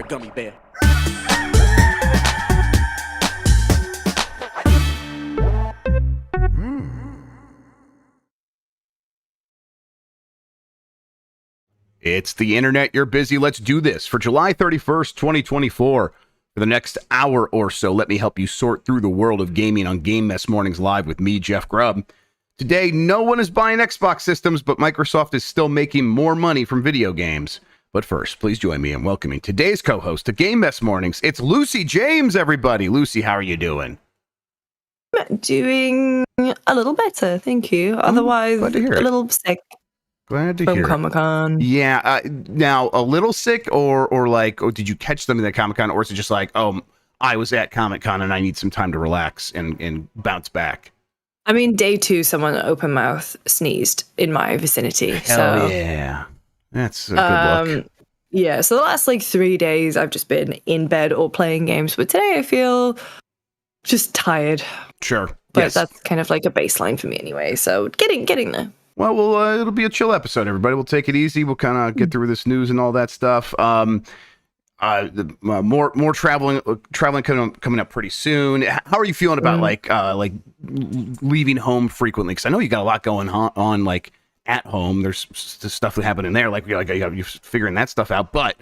a gummy bear. It's the internet. You're busy. Let's do this. For July 31st, 2024, for the next hour or so, let me help you sort through the world of gaming on Game Mess Mornings Live with me, Jeff Grubb. Today, no one is buying Xbox systems, but Microsoft is still making more money from video games. But first, please join me in welcoming today's co-host to Game Mess Mornings. It's Lucy James, everybody. Lucy, how are you doing? Doing a little better, thank you. Otherwise, a little sick. Glad to from hear Comic-Con. Yeah. Now, a little sick or like, oh, did you catch something at Comic-Con? Or is it just like, oh, I was at Comic-Con and I need some time to relax and bounce back? I mean, day 2, someone open mouth sneezed in my vicinity. Hell yeah. That's a good look. Yeah, so the last 3 days I've just been in bed or playing games. But today I feel just tired. Sure. But yes. That's kind of like a baseline for me anyway. So getting there. Well, it'll be a chill episode, everybody. We'll take it easy. We'll kind of get through this news and all that stuff. More traveling coming up pretty soon. How are you feeling about like leaving home frequently? Because I know you got a lot going on like at home. There's stuff that happening there. You're figuring that stuff out. But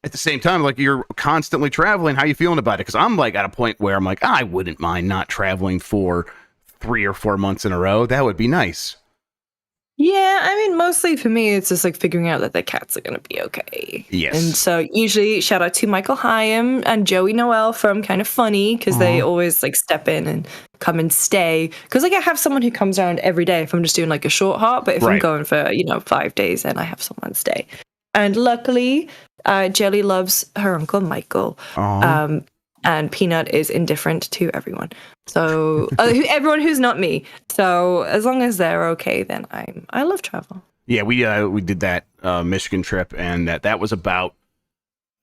at the same time, like you're constantly traveling. How are you feeling about it? Because I'm like at a point where I'm like, I wouldn't mind not traveling for 3 or 4 months in a row. That would be nice. Yeah, I mean, mostly for me, it's just like figuring out that the cats are going to be okay. Yes. And so usually shout out to Michael Hyam and Joey Noel from Kind of Funny because they always like step in and come and stay. Because like I have someone who comes around every day if I'm just doing like a short hop. But if I'm going for, 5 days, then I have someone stay. And luckily, Jelly loves her Uncle Michael. And Peanut is indifferent to everyone. So everyone who's not me. So as long as they're okay, then I love travel. Yeah, we did that Michigan trip, and that was about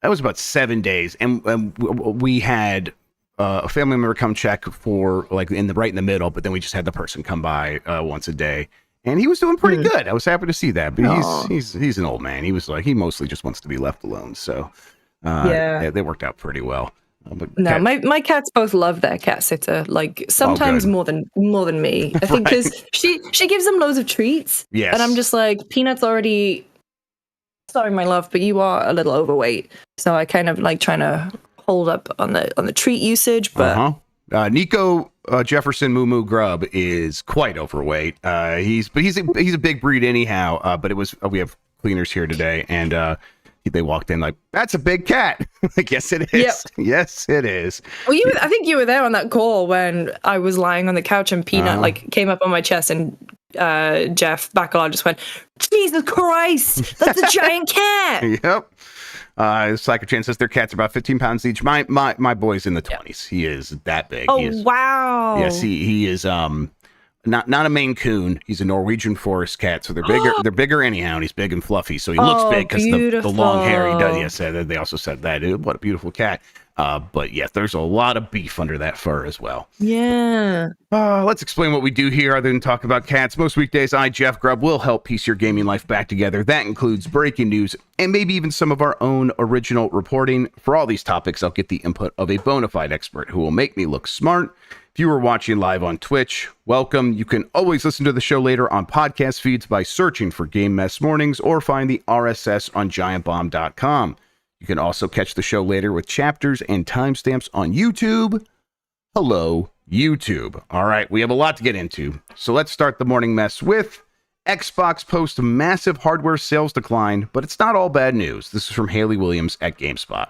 7 days, and we had a family member come check for like right in the middle, but then we just had the person come by once a day, and he was doing pretty good. I was happy to see that, but he's an old man. He was like he mostly just wants to be left alone. So they worked out pretty well. My cats both love their cat sitter. Like sometimes more than me. I think because she gives them loads of treats. Yes, and I'm just like Peanut's already. Sorry, my love, but you are a little overweight. So I kind of like trying to hold up on the treat usage. But Nico Jefferson Moo Grubb is quite overweight. He's a big breed anyhow. But we have cleaners here today and. They walked in like, that's a big cat. Like, yes, it is. Yep. Yes, it is. Well, I think you were there on that call when I was lying on the couch and Peanut came up on my chest and Jeff Bacala just went, Jesus Christ, that's a giant cat. Yep. Psychotran says their cats are about 15 pounds each. My boy's in the 20s. He is that big. Oh, wow. Yes, he is not a Maine Coon. He's a Norwegian forest cat, so they're bigger. They're bigger anyhow, and he's big and fluffy, so he looks big because the long hair he does. Yes, they also said that. What a beautiful cat. But yes, there's a lot of beef under that fur as well. Yeah. Let's explain what we do here other than talk about cats. Most weekdays, I, Jeff Grubb, will help piece your gaming life back together. That includes breaking news and maybe even some of our own original reporting. For all these topics, I'll get the input of a bona fide expert who will make me look smart. If you were watching live on Twitch, welcome. You can always listen to the show later on podcast feeds by searching for Game Mess Mornings or find the RSS on giantbomb.com. You can also catch the show later with chapters and timestamps on YouTube. Hello, YouTube. All right, we have a lot to get into. So let's start the morning mess with Xbox posts massive hardware sales decline, but it's not all bad news. This is from Haley Williams at GameSpot.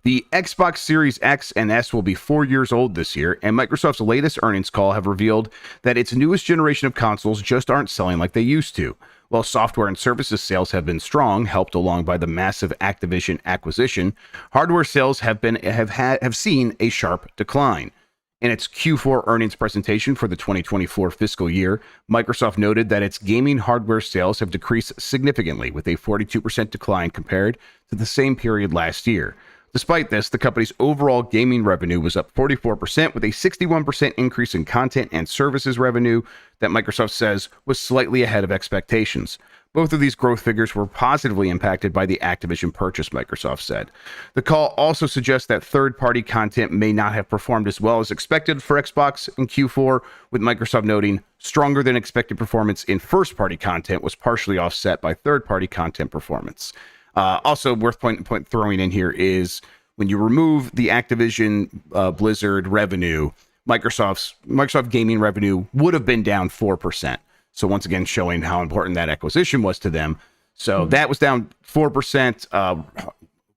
The Xbox Series X and S will be 4 years old this year, and Microsoft's latest earnings call have revealed that its newest generation of consoles just aren't selling like they used to. While software and services sales have been strong, helped along by the massive Activision acquisition, hardware sales have seen a sharp decline. In its Q4 earnings presentation for the 2024 fiscal year, Microsoft noted that its gaming hardware sales have decreased significantly, with a 42% decline compared to the same period last year. Despite this, the company's overall gaming revenue was up 44%, with a 61% increase in content and services revenue that Microsoft says was slightly ahead of expectations. Both of these growth figures were positively impacted by the Activision purchase, Microsoft said. The call also suggests that third-party content may not have performed as well as expected for Xbox in Q4, with Microsoft noting stronger than expected performance in first-party content was partially offset by third-party content performance. Also worth throwing in here is when you remove the Activision Blizzard revenue, Microsoft gaming revenue would have been down 4%. So once again, showing how important that acquisition was to them. So that was down 4%.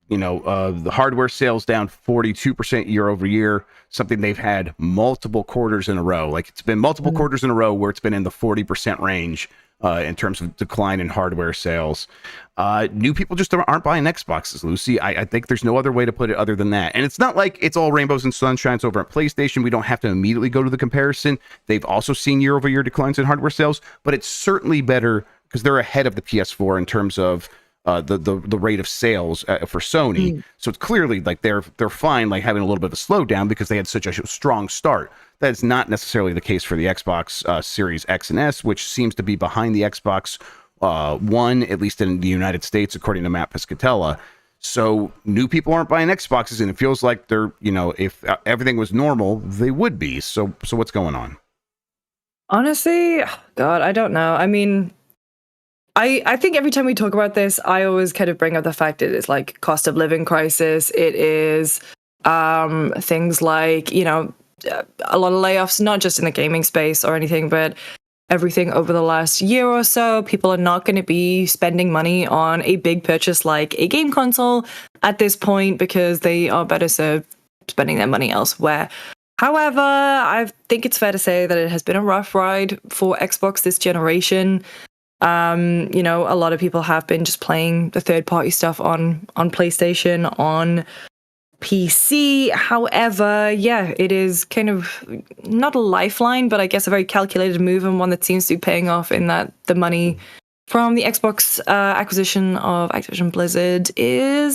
The hardware sales down 42% year over year, something they've had multiple quarters in a row. Like it's been multiple quarters in a row where it's been in the 40% range in terms of decline in hardware sales. New people just aren't buying Xboxes, Lucy. I think there's no other way to put it other than that. And it's not like it's all rainbows and sunshines over at PlayStation. We don't have to immediately go to the comparison. They've also seen year-over-year declines in hardware sales, but it's certainly better because they're ahead of the PS4 in terms of the rate of sales for Sony. So it's clearly like they're fine, like having a little bit of a slowdown because they had such a strong start. That is not necessarily the case for the Xbox Series X and S, which seems to be behind the Xbox One, at least in the United States, according to Matt Piscatella. So new people aren't buying Xboxes, and it feels like they're, if everything was normal, they would be. So what's going on? Honestly, God, I don't know. I mean, I think every time we talk about this, I always kind of bring up the fact it is like cost of living crisis. It is things like, a lot of layoffs, not just in the gaming space or anything, but everything over the last year or so. People are not going to be spending money on a big purchase like a game console at this point because they are better served spending their money elsewhere. However, I think it's fair to say that it has been a rough ride for Xbox this generation. A lot of people have been just playing the third-party stuff on PlayStation, on PC. However, yeah, it is kind of not a lifeline, but I guess a very calculated move and one that seems to be paying off in that the money from the Xbox acquisition of Activision Blizzard is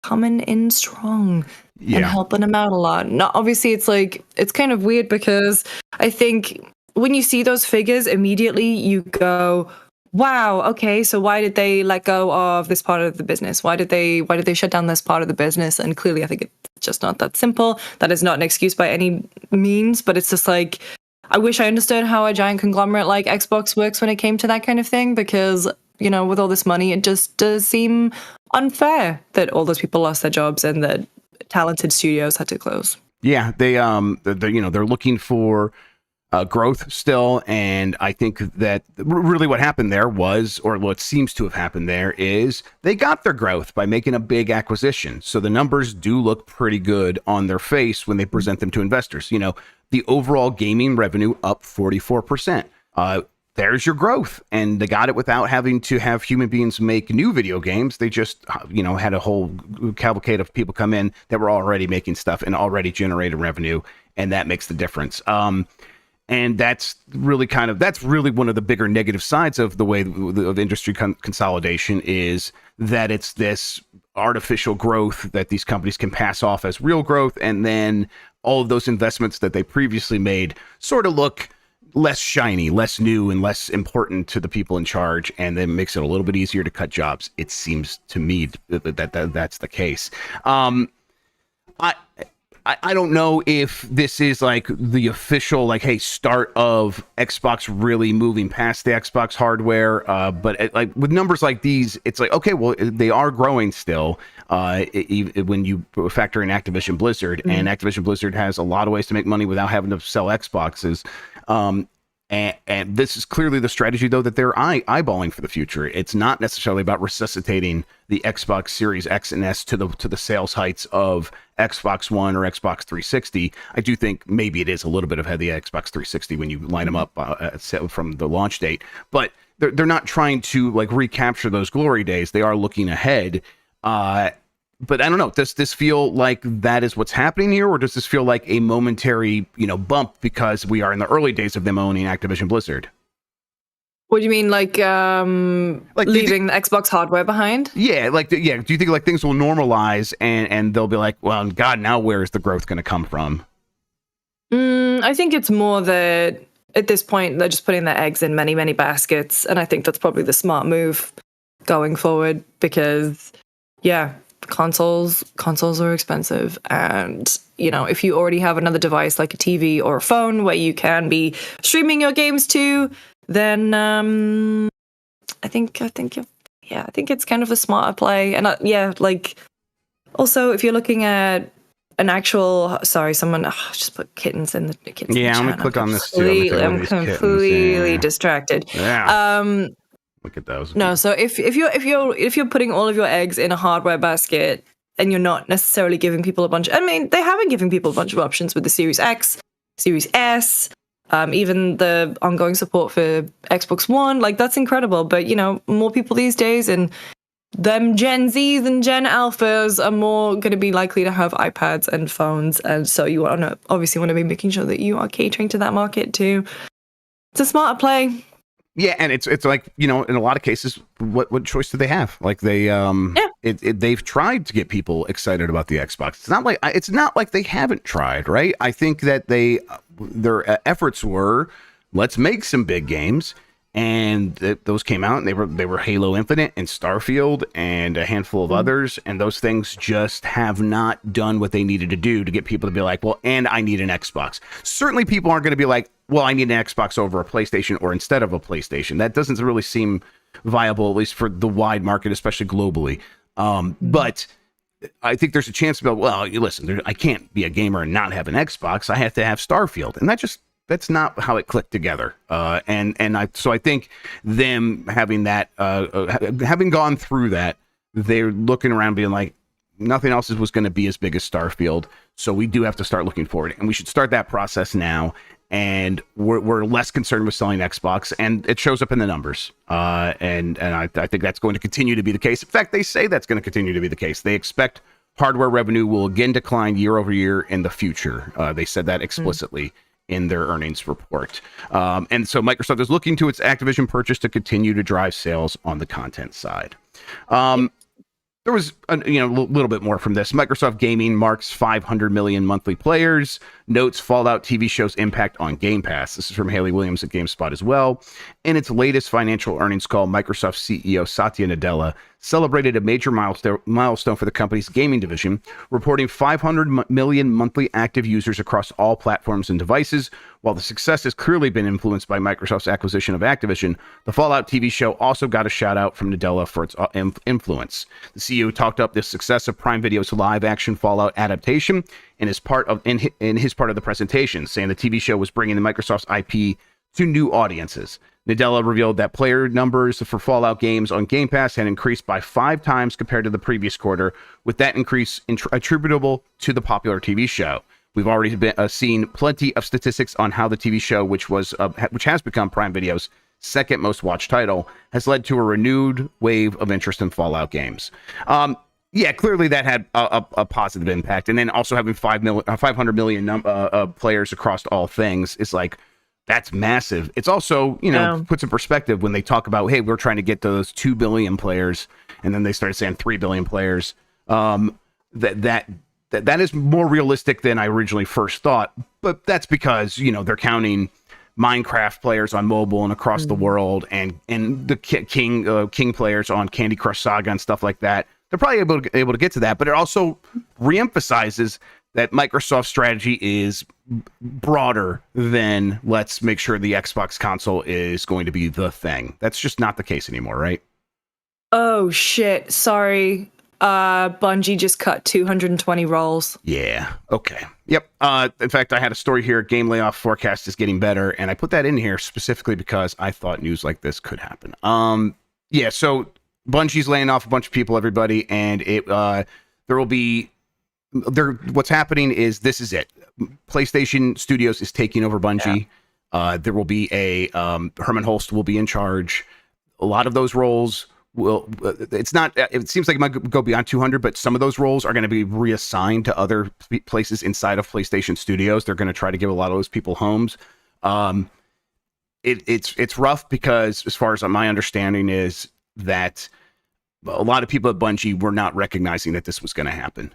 coming in strong and helping them out a lot. Not obviously, it's kind of weird because I think when you see those figures, immediately you go, wow, okay, so why did they let go of this part of the business? Why did they shut down this part of the business? And clearly I think it's just not that simple. That is not an excuse by any means, but it's just like, I wish I understood how a giant conglomerate like Xbox works when it came to that kind of thing, because, with all this money, it just does seem unfair that all those people lost their jobs and that talented studios had to close. Yeah, they're looking for growth still, and I think that really what happened there was, or what seems to have happened there is, they got their growth by making a big acquisition. So the numbers do look pretty good on their face when they present them to investors. The overall gaming revenue up 44%. There's your growth, and they got it without having to have human beings make new video games. They just, had a whole cavalcade of people come in that were already making stuff and already generated revenue, and that makes the difference. And that's really one of the bigger negative sides of the way of industry consolidation is that it's this artificial growth that these companies can pass off as real growth. And then all of those investments that they previously made sort of look less shiny, less new, and less important to the people in charge. And then makes it a little bit easier to cut jobs. It seems to me that that's the case. I don't know if this is like the official, start of Xbox really moving past the Xbox hardware. But with numbers like these, it's like, okay, well, they are growing still when you factor in Activision Blizzard. Mm-hmm. And Activision Blizzard has a lot of ways to make money without having to sell Xboxes. And this is clearly the strategy, though, that they're eyeballing for the future. It's not necessarily about resuscitating the Xbox Series X and S to the sales heights of Xbox One or Xbox 360. I do think maybe it is a little bit ahead of the Xbox 360 when you line them up from the launch date. But they're not trying to recapture those glory days. They are looking ahead. But I don't know, does this feel like that is what's happening here, or does this feel like a momentary, bump because we are in the early days of them owning Activision Blizzard? What do you mean, leaving the Xbox hardware behind? Yeah, do you think things will normalize and they'll be like, well, God, now where is the growth going to come from? I think it's more that at this point, they're just putting their eggs in many, many baskets. And I think that's probably the smart move going forward because, yeah, consoles are expensive. And, you know, if you already have another device like a TV or a phone where you can be streaming your games to, then I think it's kind of a smarter play. And also, if you're looking at an actual, sorry, someone just put kittens in the kittens. Yeah, I'm gonna click on this too. I'm completely distracted. Yeah. Look at those. No, so if you're putting all of your eggs in a hardware basket and you're not necessarily giving people a bunch, I mean, they haven't given people a bunch of options with the Series X, Series S, even the ongoing support for Xbox One. Like, that's incredible. But, you know, more people these days, and them Gen Zs and Gen Alphas are more going to be likely to have iPads and phones. And so you obviously want to be making sure that you are catering to that market too. It's a smarter play. Yeah, and it's like, you know, in a lot of cases, what choice do they have? Like they've tried to get people excited about the Xbox. It's not like they haven't tried, right? I think that their efforts were, let's make some big games. And those came out, and they were Halo Infinite and Starfield and a handful of others, and those things just have not done what they needed to do to get people to be like, well, and I need an Xbox. Certainly people aren't going to be like, well, I need an Xbox over a PlayStation or instead of a PlayStation. That doesn't really seem viable, at least for the wide market, especially globally. But I think there's a chance to be like, well, listen, I can't be a gamer and not have an Xbox. I have to have Starfield. And that's not how it clicked together. So I think them having that, having gone through that, they're looking around being like, nothing else was going to be as big as Starfield. So we do have to start looking forward, and we should start that process now. And we're less concerned with selling Xbox, and it shows up in the numbers. And I think that's going to continue to be the case. In fact, they say that's going to continue to be the case. They expect hardware revenue will again decline year over year in the future. They said that explicitly in their earnings report. And so Microsoft is looking to its Activision purchase to continue to drive sales on the content side. There was a little bit more from this. Microsoft Gaming marks 500 million monthly players, notes Fallout TV show's impact on Game Pass. This is from Haley Williams at GameSpot as well. In its latest financial earnings call, Microsoft CEO Satya Nadella celebrated a major milestone for the company's gaming division, reporting 500 million monthly active users across all platforms and devices. While the success has clearly been influenced by Microsoft's acquisition of Activision, the Fallout TV show also got a shout out from Nadella for its influence. The CEO talked up the success of Prime Video's live-action Fallout adaptation in his part of the presentation, saying the TV show was bringing the Microsoft's IP to new audiences. Nadella revealed that player numbers for Fallout games on Game Pass had increased by 5 times compared to the previous quarter, with that increase attributable to the popular TV show. We've already seen plenty of statistics on how the TV show, which has become Prime Video's second most watched title, has led to a renewed wave of interest in Fallout games. Yeah, clearly that had a positive impact. And then also having 500 million players across all things is like, that's massive. It's also, puts in perspective when they talk about, hey, we're trying to get to those 2 billion players, and then they started saying 3 billion players. That is more realistic than I originally first thought, but that's because, they're counting Minecraft players on mobile and across the world, and the King players on Candy Crush Saga and stuff like that. They're probably able to get to that, but it also reemphasizes that Microsoft's strategy is broader than let's make sure the Xbox console is going to be the thing. That's just not the case anymore, right? Oh shit! Sorry. Bungie just cut 220 roles. Yeah. Okay. Yep. In fact, I had a story here. Game layoff forecast is getting better, and I put that in here specifically because I thought news like this could happen. Yeah. So Bungie's laying off a bunch of people, everybody, and what's happening is this is it. PlayStation Studios is taking over Bungie. Yeah. There will be Herman Holst will be in charge. A lot of those roles it seems like it might go beyond 200, but some of those roles are going to be reassigned to other places inside of PlayStation Studios. They're going to try to give a lot of those people homes. It's rough because, as far as my understanding is, that a lot of people at Bungie were not recognizing that this was going to happen.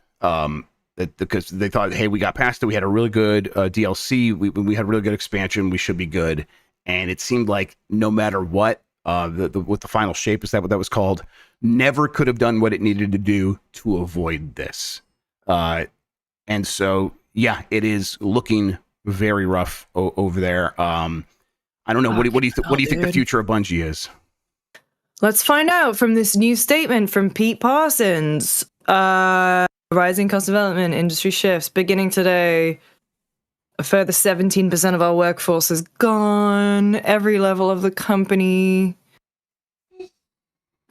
because they thought, hey, we got past it. We had a really good DLC. We had a really good expansion. We should be good. And it seemed like no matter what, with the final shape, is that what that was called? Never could have done what it needed to do to avoid this. And so, yeah, it is looking very rough over there. I don't know. What do you think the future of Bungie is? Let's find out from this new statement from Pete Parsons. Rising cost development, industry shifts beginning today. A further 17% of our workforce is gone. Every level of the company.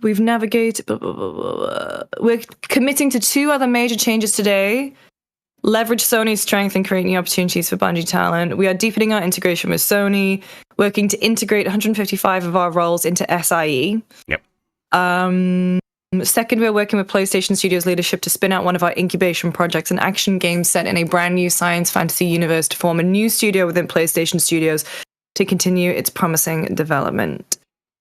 We've navigated. Blah, blah, blah, blah. We're committing to 2 other major changes today. Leverage Sony's strength and create new opportunities for Bungie talent. We are deepening our integration with Sony, working to integrate 155 of our roles into SIE. Yep. Second, we're working with PlayStation Studios leadership to spin out one of our incubation projects, an action game set in a brand new science fantasy universe, to form a new studio within PlayStation Studios to continue its promising development.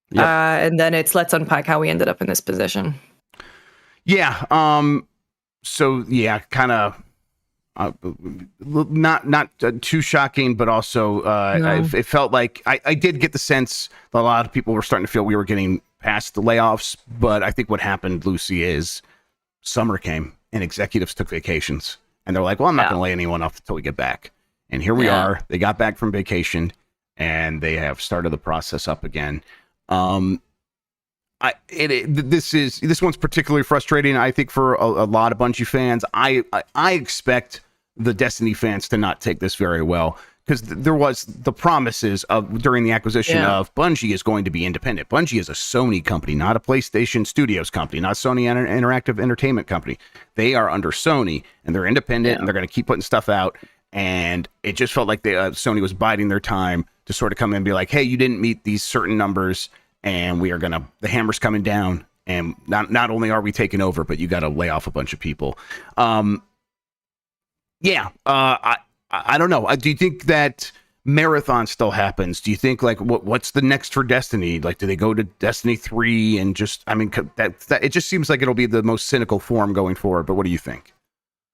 Yep. And then let's unpack how we ended up in this position. Yeah. So yeah, kind of. Not too shocking, but also no. It felt like I did get the sense that a lot of people were starting to feel we were getting past the layoffs. But I think what happened, Lucy, is summer came and executives took vacations, and they're like, "Well, I'm not going to lay anyone off until we get back." And here we are. They got back from vacation, and they have started the process up again. This one's particularly frustrating, I think, for a lot of Bungie fans. I expect the Destiny fans to not take this very well, because there was the promises of during the acquisition of Bungie is going to be independent. Bungie is a Sony company, not a PlayStation Studios company, not Sony Interactive Entertainment company. They are under Sony, and they're independent, and they're going to keep putting stuff out. And it just felt like Sony was biding their time to sort of come in and be like, "Hey, you didn't meet these certain numbers, and we are the hammer's coming down, and not only are we taking over, but you got to lay off a bunch of people." I don't know. Do you think that Marathon still happens? Do you think what's the next for Destiny? Like, do they go to Destiny 3 and just? I mean, that it just seems like it'll be the most cynical form going forward. But what do you think?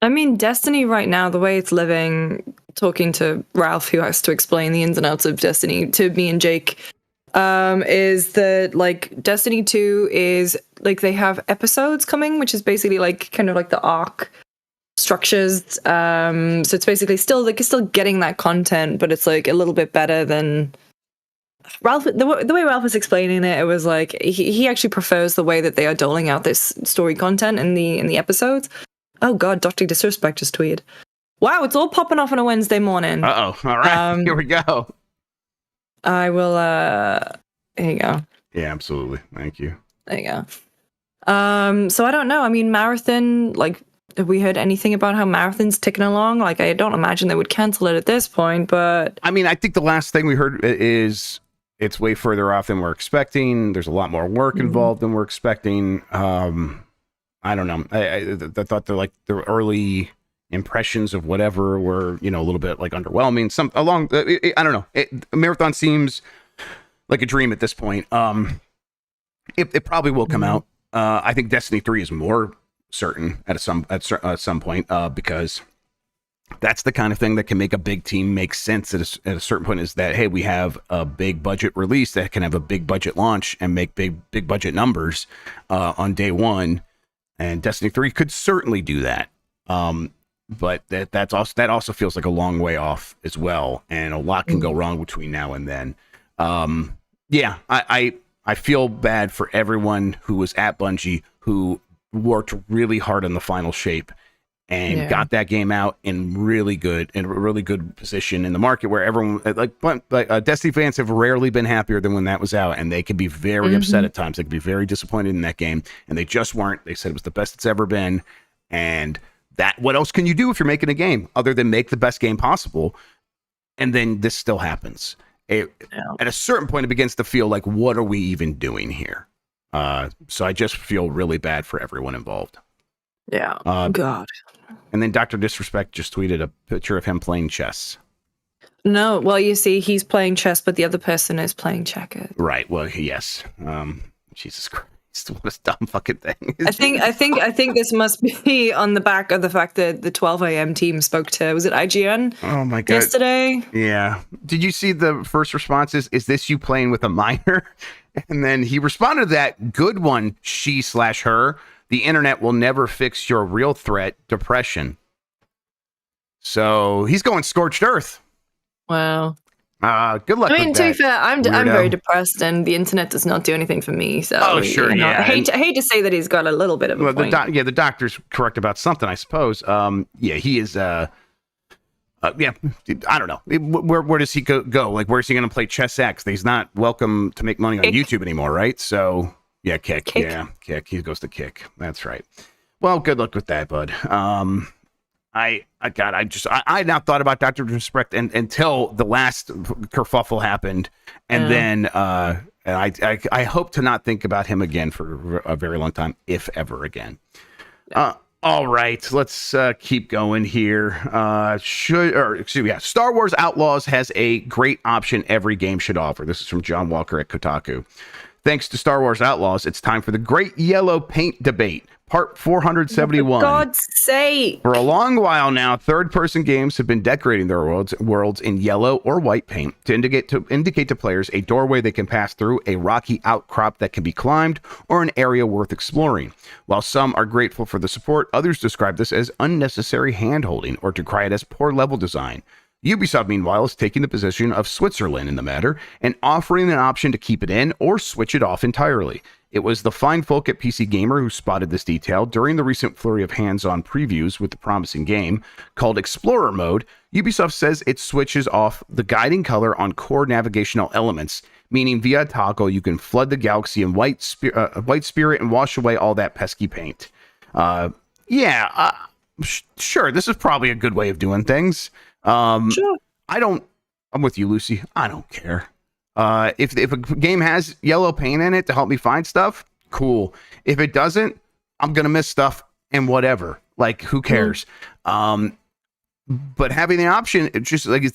I mean, Destiny right now, the way it's living, talking to Ralph, who has to explain the ins and outs of Destiny to me and Jake, is that Destiny 2 is they have episodes coming, which is basically kind of like the arc structures. So it's basically still still getting that content, but it's a little bit better than Ralph. The way Ralph was explaining it, it was he actually prefers the way that they are doling out this story content in the episodes. Oh God, Dr. Disrespect just tweeted. Wow, it's all popping off on a Wednesday morning. Uh-oh. All right, here we go. I will, here you go. Yeah, absolutely. Thank you. There you go. So I don't know. I mean, Marathon, have we heard anything about how Marathon's ticking along? I don't imagine they would cancel it at this point, but... I mean, I think the last thing we heard is it's way further off than we're expecting. There's a lot more work involved than we're expecting. I don't know. I thought the early impressions of whatever were, a little bit underwhelming. I don't know. Marathon seems like a dream at this point. It probably will come out. I think Destiny 3 is more certain at some point, because that's the kind of thing that can make a big team make sense at a certain point, is that, hey, we have a big budget release that can have a big budget launch and make big budget numbers on day one. And Destiny 3 could certainly do that. But that also feels like a long way off as well, and a lot can go wrong between now and then. I feel bad for everyone who was at Bungie who worked really hard on the final shape and got that game out in a really good position in the market, where everyone Destiny fans have rarely been happier than when that was out, and they could be very upset at times. They could be very disappointed in that game, and they just weren't. They said it was the best it's ever been, and what else can you do if you're making a game other than make the best game possible? And then this still happens. At a certain point, it begins to feel like, what are we even doing here? So I just feel really bad for everyone involved. Yeah. God. And then Dr. Disrespect just tweeted a picture of him playing chess. No, well, you see, he's playing chess, but the other person is playing checkers. Right. Well, yes. Jesus Christ. What a dumb fucking thing. I think this must be on the back of the fact that the 12 a.m. team spoke to, was it IGN? Oh my God. Yesterday? Yeah. Did you see the first responses? Is this you playing with a minor? And then he responded to that, good one, she/her. The internet will never fix your real threat, depression. So he's going scorched earth. Wow. Good luck. I mean, with to that, be fair, I'm very depressed, and the internet does not do anything for me. So, sure, I hate to say that he's got a little bit of a point. The doctor's correct about something, I suppose. He is. I don't know. Where does he go? Like, where's he going to play Chess X? He's not welcome to make money on YouTube anymore, right? So, yeah, Kick. Yeah, Kick. He goes to Kick. That's right. Well, good luck with that, bud. I not thought about Dr. Disrespect until the last kerfuffle happened, and then I hope to not think about him again for a very long time, if ever again. All right, let's keep going here. Star Wars Outlaws has a great option every game should offer. This is from John Walker at Kotaku. Thanks to Star Wars Outlaws, it's time for the Great Yellow Paint Debate, part 471. For God's sake. For a long while now, third-person games have been decorating their worlds in yellow or white paint to indicate to players a doorway they can pass through, a rocky outcrop that can be climbed, or an area worth exploring. While some are grateful for the support, others describe this as unnecessary hand-holding or decry it as poor level design. Ubisoft, meanwhile, is taking the position of Switzerland in the matter and offering an option to keep it in or switch it off entirely. It was the fine folk at PC Gamer who spotted this detail during the recent flurry of hands-on previews with the promising game. Called Explorer Mode, Ubisoft says it switches off the guiding color on core navigational elements, meaning via toggle you can flood the galaxy in white spirit and wash away all that pesky paint. Sure, this is probably a good way of doing things. Sure. I'm with you, Lucy. I don't care. If a game has yellow paint in it to help me find stuff, cool. If it doesn't, I'm gonna miss stuff and whatever. Like, who cares? But having the option, it's just like it's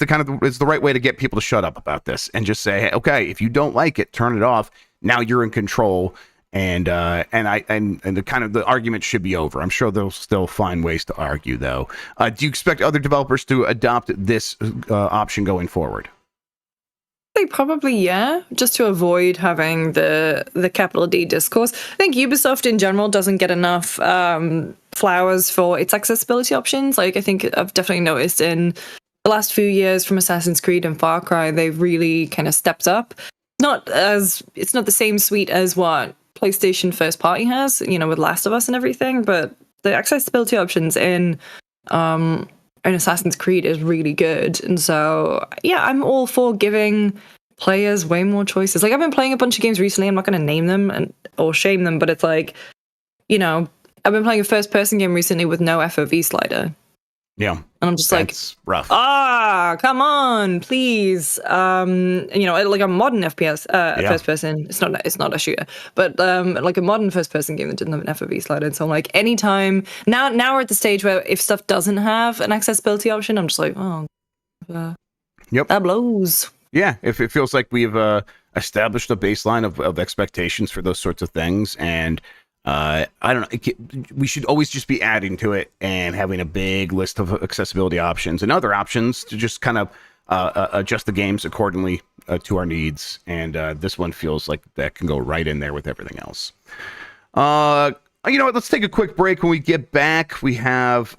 the right way to get people to shut up about this and just say, hey, okay, if you don't like it, turn it off. Now you're in control. And the argument should be over. I'm sure they'll still find ways to argue, though. Do you expect other developers to adopt this option going forward? Probably, yeah, just to avoid having the capital D discourse. I think Ubisoft in general doesn't get enough flowers for its accessibility options. Like, I think I've definitely noticed in the last few years from Assassin's Creed and Far Cry, they've really kind of stepped up. It's not the same suite as what PlayStation first party has, with Last of Us and everything, but the accessibility options in Assassin's Creed is really good. And so, yeah, I'm all for giving players way more choices. Like, I've been playing a bunch of games recently. I'm not going to name them or shame them, but it's like, I've been playing a first-person game recently with no FOV slider. Yeah. And I'm just that's rough. Come on, please. Like a modern FPS, first person. It's not a shooter, but like a modern first person game that didn't have an FOV slider. And so I'm like, anytime now we're at the stage where if stuff doesn't have an accessibility option, I'm just like, yep, that blows. Yeah, if it feels like we've established a baseline of expectations for those sorts of things, and I don't know. We should always just be adding to it and having a big list of accessibility options and other options to just kind of adjust the games accordingly to our needs. And this one feels like that can go right in there with everything else. You know what? Let's take a quick break. When we get back, we have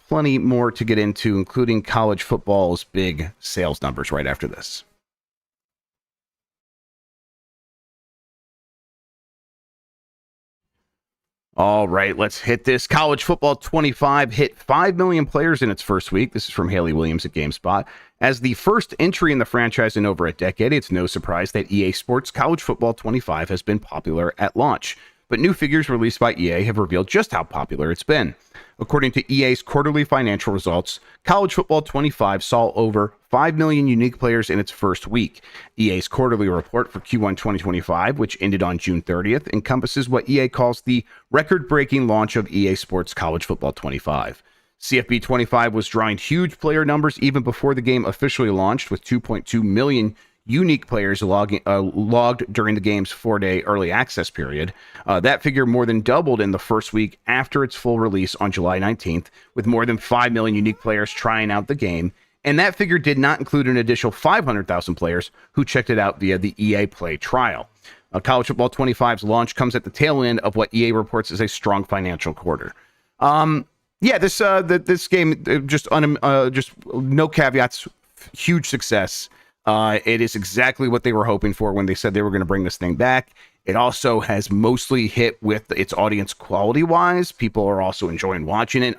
plenty more to get into, including college football's big sales numbers right after this. All right, let's hit this. College Football 25 hit 5 million players in its first week. This is from Haley Williams at GameSpot. As the first entry in the franchise in over a decade, it's no surprise that EA Sports College Football 25 has been popular at launch. But new figures released by EA have revealed just how popular it's been. According to EA's quarterly financial results, College Football 25 saw over 5 million unique players in its first week. EA's quarterly report for Q1 2025, which ended on June 30th, encompasses what EA calls the record-breaking launch of EA Sports College Football 25. CFB 25 was drawing huge player numbers even before the game officially launched, with 2.2 million unique players logged during the game's 4-day early access period. That figure more than doubled in the first week after its full release on July 19th, with more than 5 million unique players trying out the game. And that figure did not include an additional 500,000 players who checked it out via the EA Play trial. College Football 25's launch comes at the tail end of what EA reports is a strong financial quarter. This game, just no caveats, huge success. It is exactly what they were hoping for when they said they were going to bring this thing back. It also has mostly hit with its audience quality-wise. People are also enjoying watching it.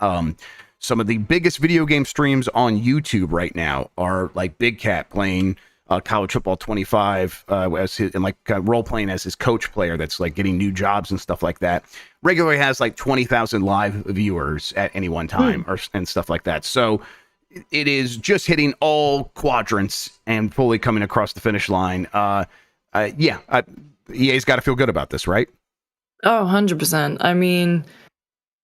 Some of the biggest video game streams on YouTube right now are like Big Cat playing College Football 25 role playing as his coach player that's like getting new jobs and stuff like that. Regularly has like 20,000 live viewers at any one time and stuff like that. So it is just hitting all quadrants and fully coming across the finish line. EA's got to feel good about this, right? Oh, 100%. I mean,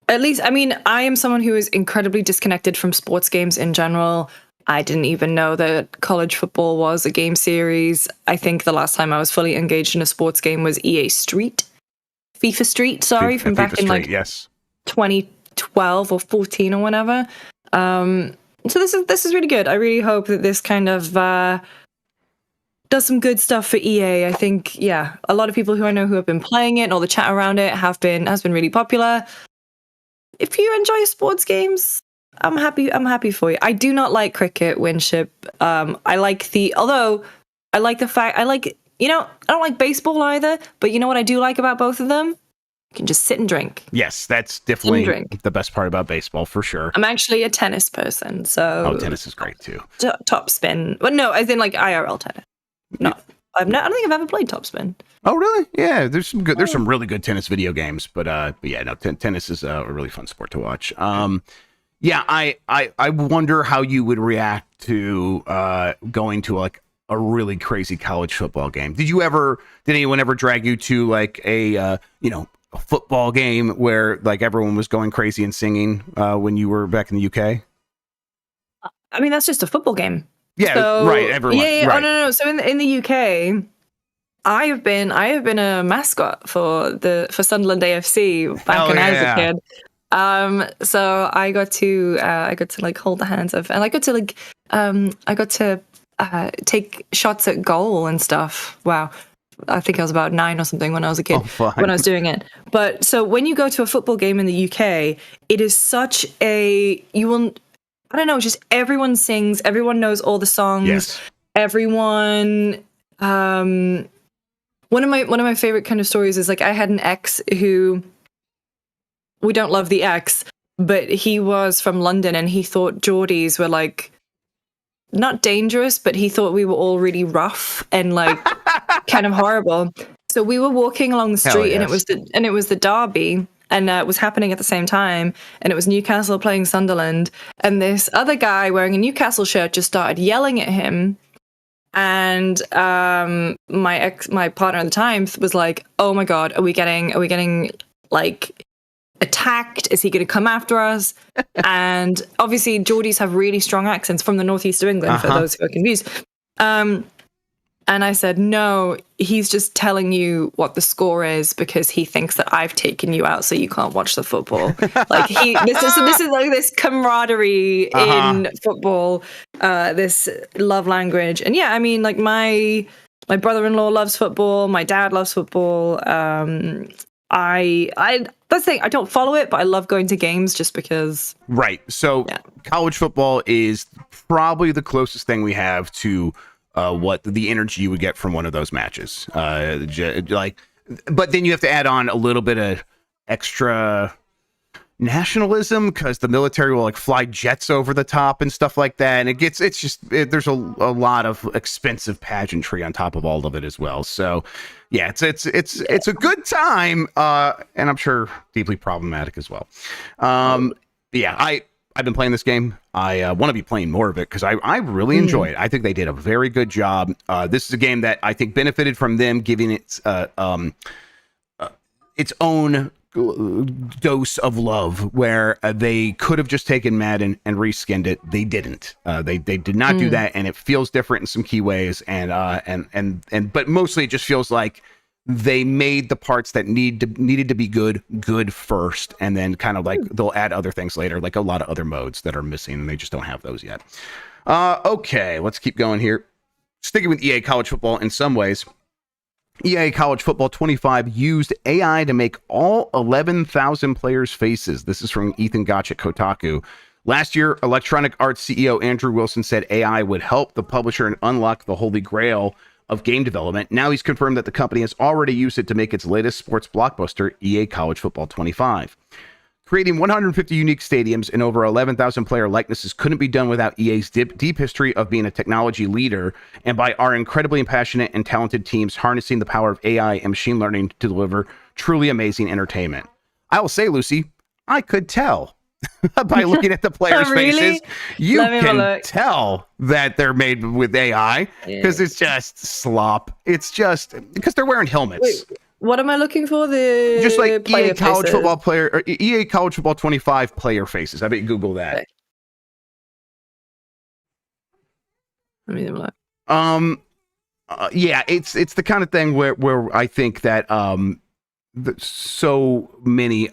I am someone who is incredibly disconnected from sports games in general. I didn't even know that college football was a game series. I think the last time I was fully engaged in a sports game was FIFA Street, from back in like 2012 or 14 or whenever. So this is really good. I really hope that this kind of does some good stuff for EA. I think, a lot of people who I know who have been playing it and all the chat around it has been really popular. If you enjoy sports games, I'm happy for you. I do not like cricket, Winship. I don't like baseball either, but you know what I do like about both of them? You can just sit and drink. Yes, that's definitely the best part about baseball, for sure. I'm actually a tennis person, so... tennis is great, too. Top spin. Well, no, as in like IRL tennis. No, I don't think I've ever played top spin. Oh, really? Yeah, there's some really good tennis video games, but tennis is a really fun sport to watch. I wonder how you would react to going to like a really crazy college football game. Did anyone ever drag you to like a football game where like everyone was going crazy and singing when you were back in the UK? I mean, that's just a football game. Yeah, so, right. Everyone. Yeah. Right. Oh, no. So in the UK, I have been a mascot for Sunderland AFC back when I was a kid. So I got to like hold the hands of, and I got to take shots at goal and stuff. Wow. I think I was about 9 or something when I was a kid when I was doing it. But so when you go to a football game in the UK, it is such I don't know, just everyone sings, everyone knows all the songs. Yes. Everyone, one of my favorite kind of stories is like I had an ex who, we don't love the ex, but he was from London and he thought Geordies were like not dangerous, but he thought we were all really rough and like kind of horrible. So we were walking along the street and it was the derby, and it was happening at the same time, and it was Newcastle playing Sunderland, and this other guy wearing a Newcastle shirt just started yelling at him. And my partner at the time was like, "Oh my God, are we getting like attacked? Is he going to come after us?" And obviously Geordies have really strong accents from the northeast of England, for those who are confused. And I said, "No, he's just telling you what the score is because he thinks that I've taken you out so you can't watch the football." Like this is like this camaraderie in football, this love language. And yeah, I mean, like my brother-in-law loves football, my dad loves football. I that's the thing, I don't follow it, but I love going to games just because. Right. So college football is probably the closest thing we have to what the energy you would get from one of those matches. But then you have to add on a little bit of extra nationalism because the military will like fly jets over the top and stuff like that, and there's a lot of expensive pageantry on top of all of it as well. So yeah, it's a good time, and I'm sure deeply problematic as well. I've been playing this game. I want to be playing more of it because I really enjoy it. I think they did a very good job. This is a game that I think benefited from them giving its own dose of love where they could have just taken Madden and reskinned it. They didn't. They did not do that, and it feels different in some key ways. But mostly it just feels like they made the parts that needed to be good first, and then kind of like they'll add other things later, like a lot of other modes that are missing, and they just don't have those yet. Okay, let's keep going here. Sticking with EA College Football in some ways. EA College Football 25 used AI to make all 11,000 players' faces. This is from Ethan Gotch at Kotaku. Last year, Electronic Arts CEO Andrew Wilson said AI would help the publisher and unlock the holy grail of game development. Now he's confirmed that the company has already used it to make its latest sports blockbuster, EA College Football 25. Creating 150 unique stadiums and over 11,000 player likenesses couldn't be done without EA's deep history of being a technology leader and by our incredibly passionate and talented teams harnessing the power of AI and machine learning to deliver truly amazing entertainment. I will say, Lucy, I could tell by looking at the players' faces. You can tell that they're made with AI because it's just slop. It's just because they're wearing helmets. Wait. What am I looking for? The just like EA College Football player or EA College Football 25 player faces. I bet you Google that. Okay. Let me look. Yeah, it's the kind of thing where I think that there's so many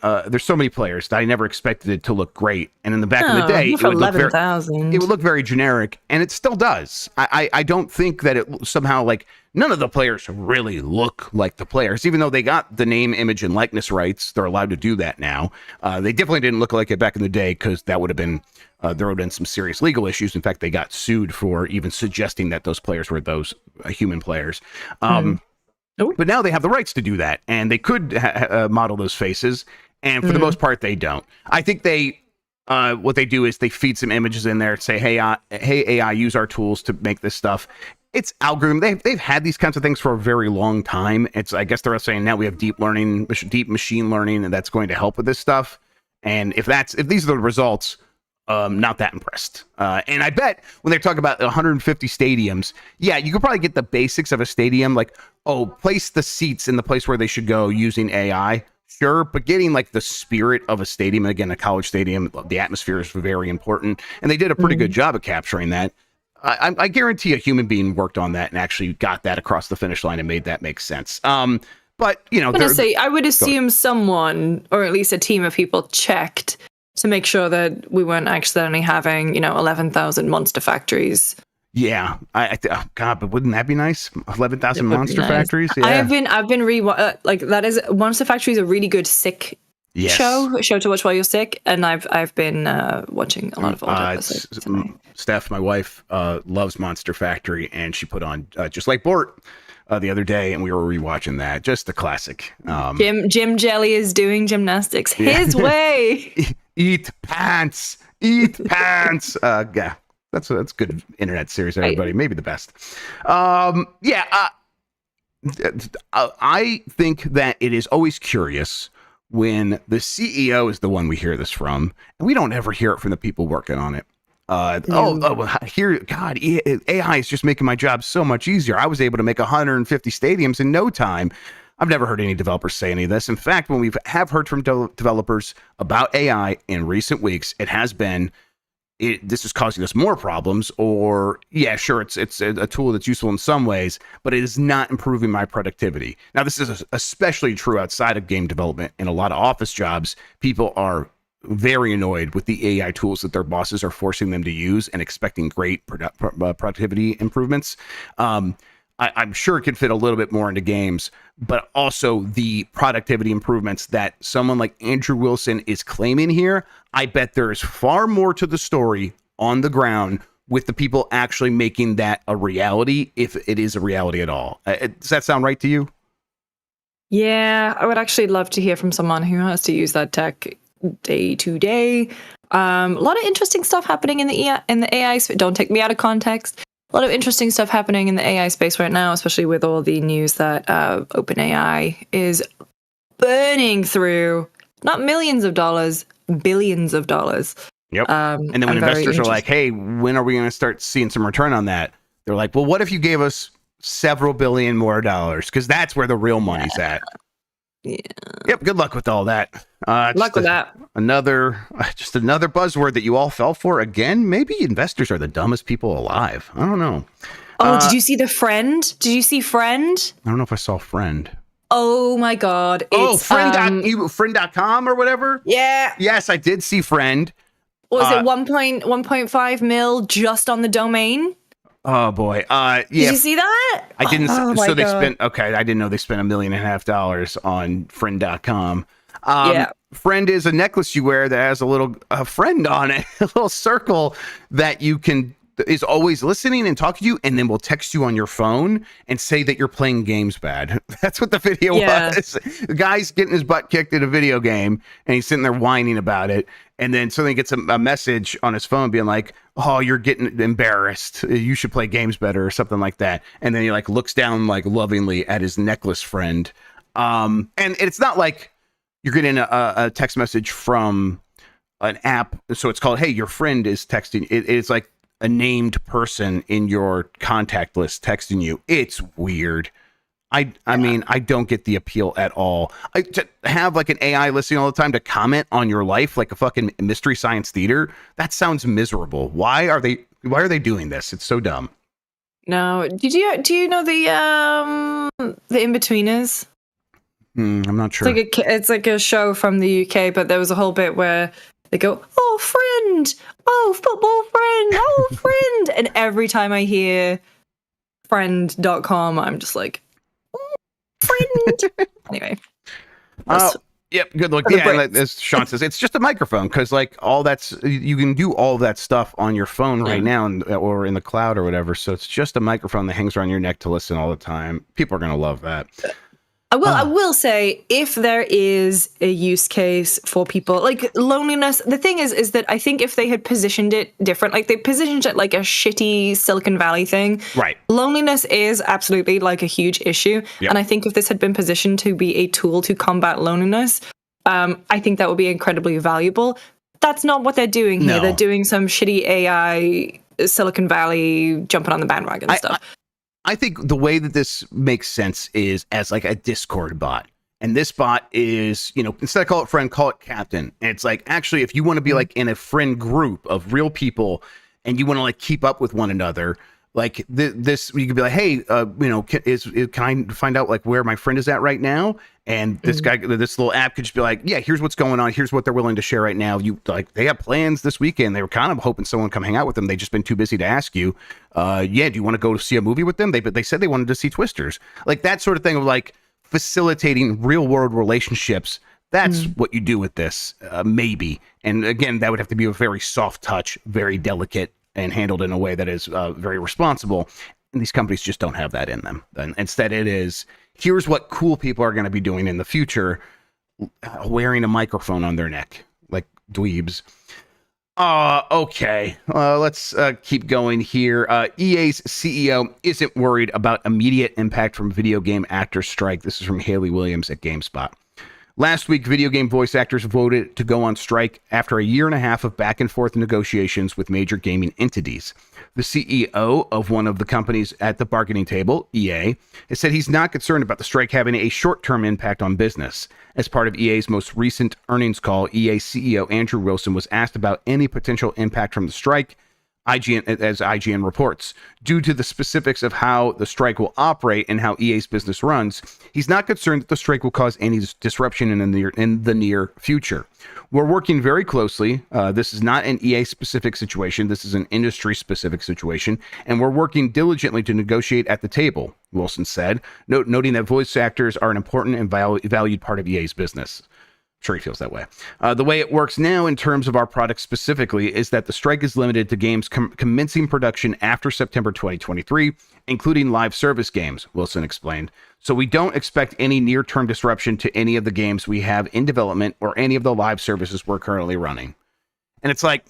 players that I never expected it to look great, and in the back of the day, it would look very generic, and it still does. I don't think that it somehow like none of the players really look like the players, even though they got the name, image, and likeness rights. They're allowed to do that now. They definitely didn't look like it back in the day because that would have been there would have been some serious legal issues. In fact, they got sued for even suggesting that those players were those human players. But now they have the rights to do that, and they could model those faces, and for the most part, they don't. I think they, what they do is they feed some images in there and say, hey AI, use our tools to make this stuff. It's algorithm. They've had these kinds of things for a very long time. I guess they're saying now we have deep machine learning, and that's going to help with this stuff. And if these are the results, not that impressed. And I bet when they talk about 150 stadiums, yeah, you could probably get the basics of a stadium, like, place the seats in the place where they should go using AI. Sure, but getting like the spirit of a stadium, again, a college stadium, the atmosphere is very important. And they did a pretty good job of capturing that. I guarantee a human being worked on that and actually got that across the finish line and made that make sense. But, you know, I would assume someone, or at least a team of people, checked to make sure that we weren't accidentally having, 11,000 monster factories. Yeah, God, but wouldn't that be nice? 11,000 monster factories. Yeah. I've been that is Monster Factory is a really good sick show to watch while you're sick, and I've been watching a lot of old episodes. Steph, my wife, loves Monster Factory, and she put on Just Like Bort the other day, and we were rewatching that. Just a classic. Jim Jelly is doing gymnastics his way. Eat pants. Yeah. That's a good internet series, everybody. Maybe the best. I think that it is always curious when the CEO is the one we hear this from, and we don't ever hear it from the people working on it. Here, God, AI is just making my job so much easier. I was able to make 150 stadiums in no time. I've never heard any developers say any of this. In fact, when we have heard from developers about AI in recent weeks, it has been, this is causing us more problems, or yeah, sure, it's a tool that's useful in some ways, but it is not improving my productivity. Now, this is especially true outside of game development. In a lot of office jobs, people are very annoyed with the AI tools that their bosses are forcing them to use and expecting great productivity improvements. I'm sure it can fit a little bit more into games, but also the productivity improvements that someone like Andrew Wilson is claiming here, I bet there is far more to the story on the ground with the people actually making that a reality, if it is a reality at all. Does that sound right to you? Yeah, I would actually love to hear from someone who has to use that tech day to day. A lot of interesting stuff happening in the AI space. Don't take me out of context. A lot of interesting stuff happening in the AI space right now, especially with all the news that OpenAI is burning through not millions of dollars, billions of dollars. Yep. And then when investors are like, hey, when are we going to start seeing some return on that? They're like, well, what if you gave us several billion more dollars? Because that's where the real money's at. Yeah. Yep. Good luck with all that. Luck with that. Another buzzword that you all fell for again. Maybe investors are the dumbest people alive. I don't know. Oh, did you see The Friend? Did you see Friend? I don't know if I saw Friend. Oh my God. It's friend.com or whatever. Yeah. Yes, I did see Friend. Was it 1.5 mil just on the domain? Oh boy. Yeah. Did you see that? I didn't. Oh, so they God. spent. Okay, I didn't know they spent $1.5 million on friend.com. Yeah. Friend is a necklace you wear that has a little friend on it, a little circle that is always listening and talking to you, and then will text you on your phone and say that you're playing games bad. That's what the video was. The guy's getting his butt kicked in a video game, and he's sitting there whining about it. And then suddenly gets a message on his phone being like, "Oh, you're getting embarrassed. You should play games better," or something like that. And then he like looks down like lovingly at his necklace friend. And it's not like you're getting a text message from an app. So it's called, "Hey, your friend is texting." It's like a named person in your contact list texting you. It's weird. I mean, I don't get the appeal at all. To have like an AI listening all the time to comment on your life like a fucking Mystery Science Theater, that sounds miserable. Why are they doing this? It's so dumb. No. Do you know the In-Betweeners? I'm not sure. It's like a show from the UK, but there was a whole bit where they go, "Oh, friend, oh, football friend, oh, friend." And every time I hear friend.com, I'm just like, "Oh, friend." Anyway. Yep, good luck. Yeah, and as Sean says, it's just a microphone because like you can do all that stuff on your phone right now or in the cloud or whatever. So it's just a microphone that hangs around your neck to listen all the time. People are going to love that. I will say, if there is a use case for people like loneliness, the thing is that I think if they had positioned it different, like they positioned it like a shitty Silicon Valley thing, right? Loneliness is absolutely like a huge issue. Yep. And I think if this had been positioned to be a tool to combat loneliness, I think that would be incredibly valuable. That's not what they're doing here. They're doing some shitty AI Silicon Valley jumping on the bandwagon stuff. I think the way that this makes sense is as like a Discord bot. And this bot is, instead of call it friend, call it captain. And it's like, actually, if you want to be like in a friend group of real people and you want to like keep up with one another, like this, you could be like, "Hey, can I find out like where my friend is at right now?" And this little app could just be like, "Yeah, here's what's going on. Here's what they're willing to share right now. They have plans this weekend. They were kind of hoping someone would come hang out with them. They just been too busy to ask you. Do you want to go see a movie with them? They said they wanted to see Twisters." Like that sort of thing of like facilitating real world relationships. That's what you do with this, maybe. And again, that would have to be a very soft touch, very delicate, and handled in a way that is very responsible. And these companies just don't have that in them. And instead it is, here's what cool people are going to be doing in the future, wearing a microphone on their neck, like dweebs. Okay. Let's keep going here. EA's CEO isn't worried about immediate impact from video game actors strike. This is from Haley Williams at GameSpot. Last week, video game voice actors voted to go on strike after a year and a half of back and forth negotiations with major gaming entities. The CEO of one of the companies at the bargaining table, EA, has said he's not concerned about the strike having a short-term impact on business. As part of EA's most recent earnings call, EA CEO Andrew Wilson was asked about any potential impact from the strike. IGN reports, due to the specifics of how the strike will operate and how EA's business runs, he's not concerned that the strike will cause any disruption in the near future. We're working very closely. This is not an EA specific situation. This is an industry specific situation, and we're working diligently to negotiate at the table, Wilson said, noting that voice actors are an important and valued part of EA's business. Sure, he feels that way. The way it works now in terms of our product specifically is that the strike is limited to games commencing production after September 2023, including live service games, Wilson explained. So we don't expect any near-term disruption to any of the games we have in development or any of the live services we're currently running. And it's like,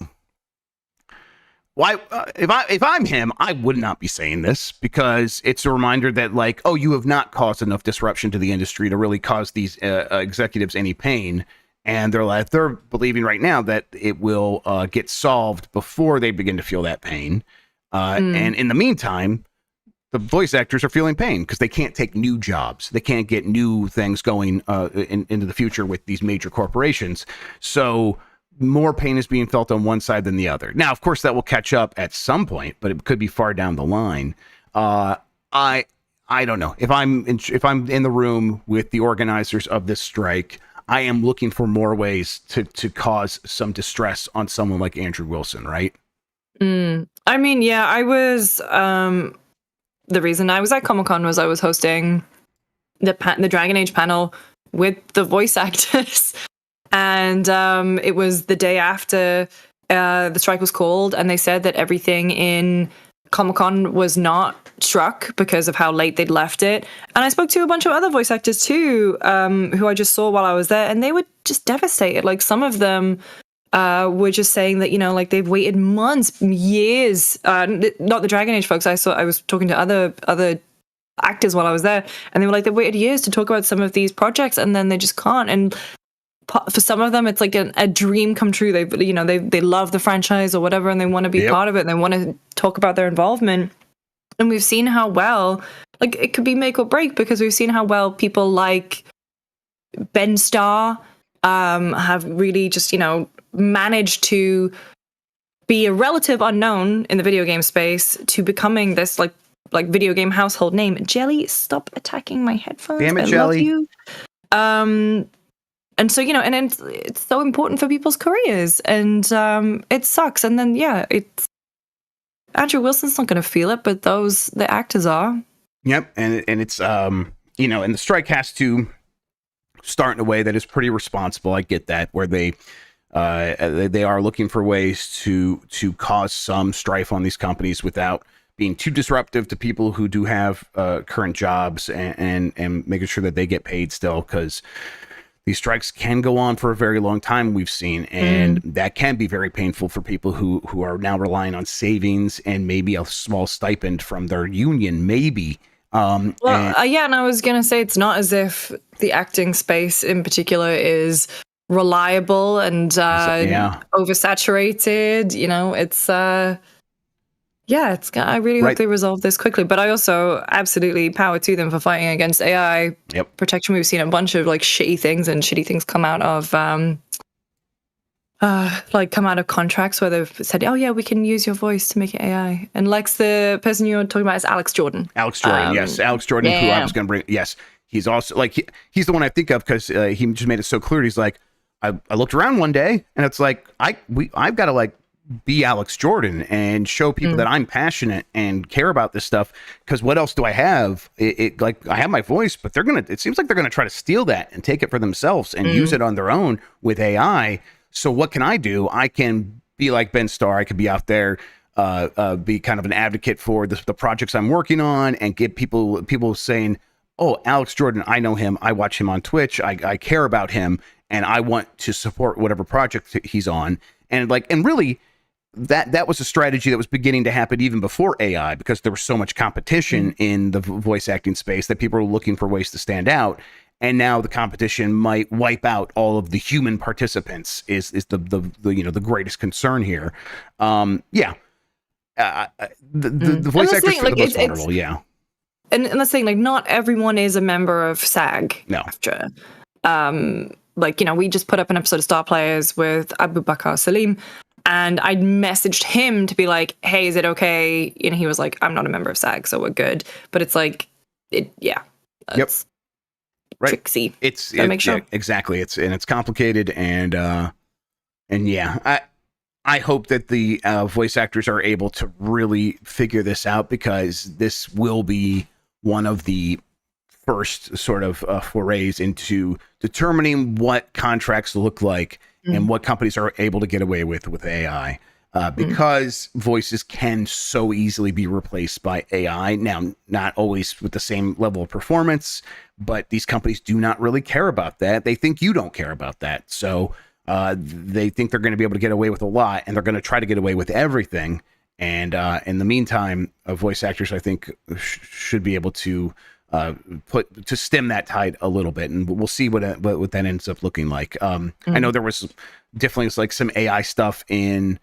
why? If I'm him, I would not be saying this, because it's a reminder that like, oh, you have not caused enough disruption to the industry to really cause these executives any pain, and they're believing right now that it will get solved before they begin to feel that pain. And in the meantime, the voice actors are feeling pain because they can't take new jobs. They can't get new things going into the future with these major corporations. So more pain is being felt on one side than the other. Now, of course, that will catch up at some point, but it could be far down the line. I don't know. If I'm in the room with the organizers of this strike, I am looking for more ways to cause some distress on someone like Andrew Wilson, right? I mean, yeah, I was. The reason I was at Comic-Con was I was hosting the Dragon Age panel with the voice actors, and it was the day after the strike was called, and they said that everything in Comic-Con was not struck because of how late they'd left it. And I spoke to a bunch of other voice actors too, who I just saw while I was there, and they were just devastated. Like, some of them were just saying that, you know, like, they've waited months, years, not the Dragon Age folks. I was talking to other actors while I was there, and they were like, they've waited years to talk about some of these projects, and then they just can't. And for some of them, it's like a dream come true. They love the franchise or whatever, and they want to be part of it, and they want to talk about their involvement. And we've seen how well, like, it could be make or break, because we've seen how well people like Ben Starr have really just, you know, managed to be a relative unknown in the video game space to becoming this like video game household name. Jelly, stop attacking my headphones. Damn it, I Jelly. love you. And so, you know, and it's so important for people's careers, and it sucks. And then, yeah, Andrew Wilson's not going to feel it, but the actors are. Yep, and it's you know, and the strike has to start in a way that is pretty responsible. I get that, where they are looking for ways to cause some strife on these companies without being too disruptive to people who do have current jobs, and making sure that they get paid still, because these strikes can go on for a very long time, we've seen, and that can be very painful for people who are now relying on savings and maybe a small stipend from their union, maybe. And I was going to say, it's not as if the acting space in particular is reliable and oversaturated. You know, it's I really hope they resolve this quickly. But I also absolutely power to them for fighting against AI protection. We've seen a bunch of like shitty things come out of contracts where they've said, oh yeah, we can use your voice to make it AI. And Lex, the person you're talking about, is Alex Jordan. Yes, Alex Jordan, who I was going to bring. Yes, he's also like he's the one I think of because he just made it so clear. He's like, I looked around one day and it's like I've got to like be Alex Jordan and show people that I'm passionate and care about this stuff, because what else do I have? Like, I have my voice, but it seems like they're gonna try to steal that and take it for themselves and use it on their own with AI. So what can I do? I can be like Ben Starr. I could be out there, be kind of an advocate for the projects I'm working on, and get people saying, oh, Alex Jordan, I know him, I watch him on Twitch, I care about him, and I want to support whatever project he's on. And really, that was a strategy that was beginning to happen even before AI, because there was so much competition in the voice acting space that people were looking for ways to stand out. And now the competition might wipe out all of the human participants is the greatest concern here. The voice actors for the most vulnerable. Yeah. And that's the thing, like, not everyone is a member of SAG. No. We just put up an episode of Star Players with Abu Bakr Salim, and I messaged him to be like, hey, is it okay? And he was like, I'm not a member of SAG, so we're good. But it's like, it's tricksy. Exactly. It's complicated, and I hope that the voice actors are able to really figure this out, because this will be one of the first sort of forays into determining what contracts look like and what companies are able to get away with AI, because voices can so easily be replaced by AI. Now, not always with the same level of performance, but these companies do not really care about that. They think you don't care about that. So they think they're going to be able to get away with a lot, and they're going to try to get away with everything. And in the meantime, voice actors, I think, should be able to stem that tide a little bit, and we'll see what that ends up looking like. I know there was definitely like some AI stuff in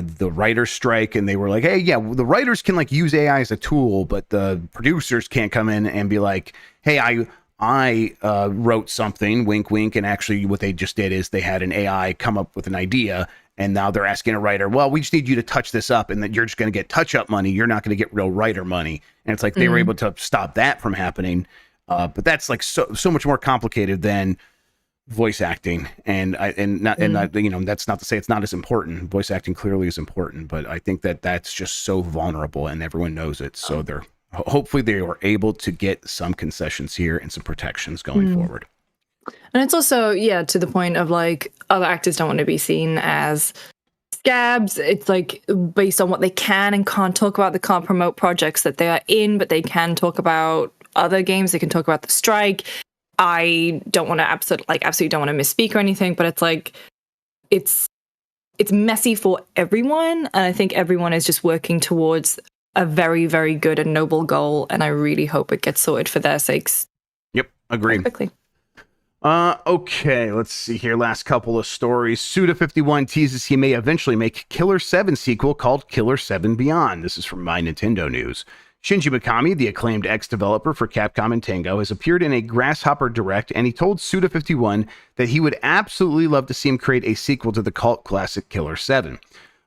the writer's strike, and they were like, hey, yeah, the writers can like use AI as a tool, but the producers can't come in and be like, hey, I wrote something, wink, wink, and actually what they just did is they had an AI come up with an idea, and now they're asking a writer, well, we just need you to touch this up, and then you're just going to get touch-up money. You're not going to get real writer money. And it's like they were able to stop that from happening. But that's like so much more complicated than voice acting, and that's not to say it's not as important. Voice acting clearly is important, but I think that's just so vulnerable, and everyone knows it. So hopefully they are able to get some concessions here and some protections going forward. And it's also to the point of like other actors don't want to be seen as scabs. It's like based on what they can and can't talk about. They can't promote projects that they are in, but they can talk about other games. They can talk about the strike. I don't want to absolutely don't want to misspeak or anything, but it's like it's messy for everyone, and I think everyone is just working towards a very, very good and noble goal, and I really hope it gets sorted for their sakes. Yep, agreed. Quickly. Okay, let's see here. Last couple of stories. Suda51 teases he may eventually make Killer 7 sequel called Killer 7 Beyond. This is from My Nintendo News. Shinji Mikami, the acclaimed ex-developer for Capcom and Tango, has appeared in a Grasshopper Direct, and he told Suda51 that he would absolutely love to see him create a sequel to the cult classic Killer 7.